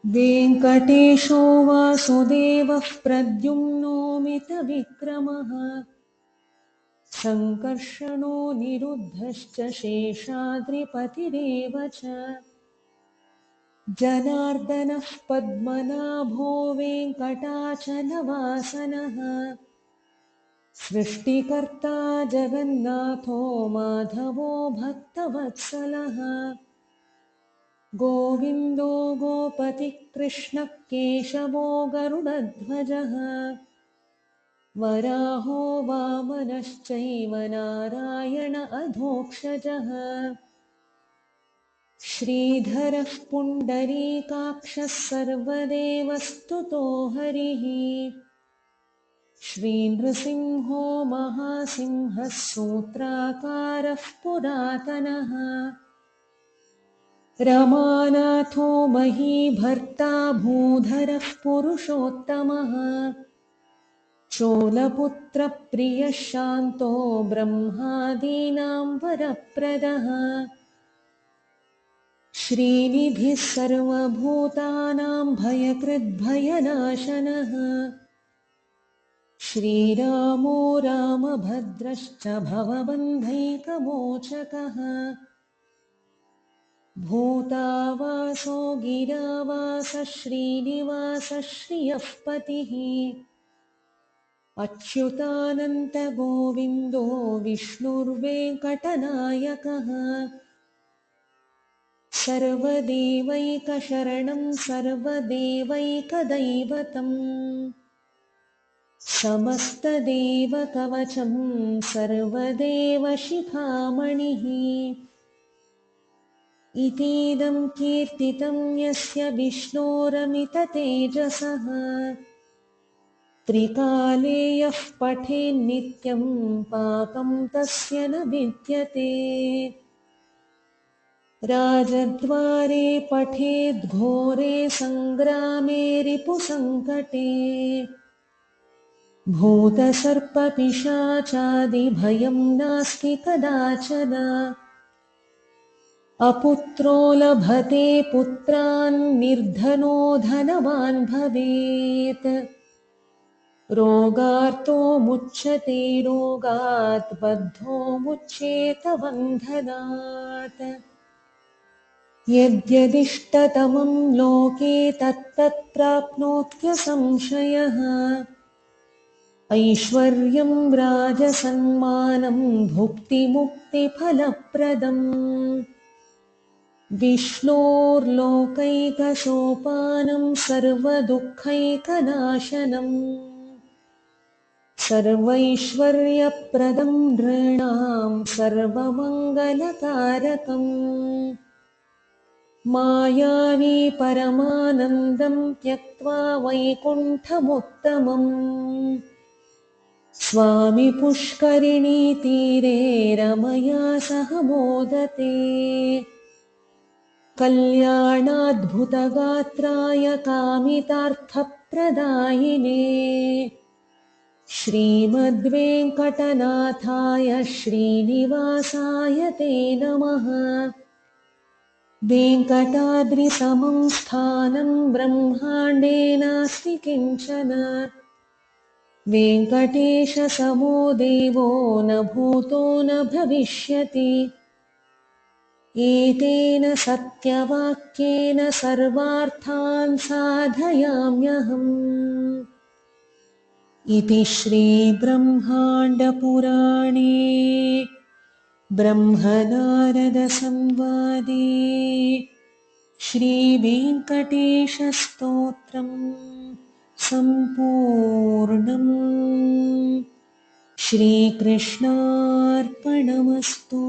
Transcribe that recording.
वेङ्कटेशो वासुदेवः प्रद्युम्नो मितविक्रमः सङ्कर्षणो निरुद्धश्च शेषाद्रिपतिरेव च जनार्दनः पद्मनाभो वेङ्कटाचलवासनः सृष्टिकर्ता जगन्नाथो माधवो भक्तवत्सलः गोविन्दो गोपतिः कृष्णः केशवो गरुडध्वजः वराहो वामनश्चैव नारायण अधोक्षजः श्रीधरः पुण्डरीकाक्षः सर्वदेवस्तुतो हरिः श्रीनृसिंहो महासिंहः सूत्राकारः पुरातनः रमानाथो महीभर्ता भूधरः पुरुषोत्तमः चोलपुत्रप्रियः शान्तो ब्रह्मादीनां वरप्रदः श्रीनिधिः सर्वभूतानां भयकृद्भयनाशनः श्रीरामो रामभद्रश्च भवबन्धैकमोचकः भूतावासो गिरावासः श्रीनिवासः श्रियः पतिः अच्युतानन्तगोविन्दो विष्णुर्वेङ्कटनायकः सर्वदेवैकशरणं सर्वदेवैकदैवतम् समस्तदेवकवचं सर्वदेवशिखामणिः इतीदं कीर्तितं यस्य विष्णोरमिततेजसः त्रिकाले यः पठेन्नित्यं पापं तस्य न विद्यते राजद्वारे पठेद्घोरे सङ्ग्रामे रिपुसङ्कटे भूतसर्पपिशाचादिभयं नास्ति कदाचन अपुत्रो लभते पुत्रान् निर्धनो धनवान् भवेत् रोगार्तो मुच्यते रोगात् बद्धो मुच्येत बन्धनात् यद्यदिष्टतमं लोके तत्तत् प्राप्नोत्यसंशयः ऐश्वर्यं राजसन्मानं भुक्तिमुक्तिफलप्रदम् विष्णोर्लोकैकसोपानं सर्वदुःखैकनाशनम् सर्वैश्वर्यप्रदं नृणां सर्वमङ्गलकारकम् मायावी परमानन्दं त्यक्त्वा वैकुण्ठमुत्तमम् स्वामी पुष्करिणीतीरे रमया सह मोदते कल्याणाद्भुतगात्राय कामितार्थप्रदायिने श्रीमद्वेङ्कटनाथाय श्रीनिवासाय ते नमः। वेङ्कटाद्रिसमं स्थानं ब्रह्माण्डे नास्ति किञ्चन वेङ्कटेशसमो देवो न भूतो न भविष्यति एतेन सत्यवाक्येन सर्वार्थान् साधयाम्यहम् इति श्रीब्रह्माण्डपुराणे ब्रह्मनारदसंवादे श्रीवेङ्कटेशस्तोत्रम् सम्पूर्णम्। श्रीकृष्णार्पणमस्तु।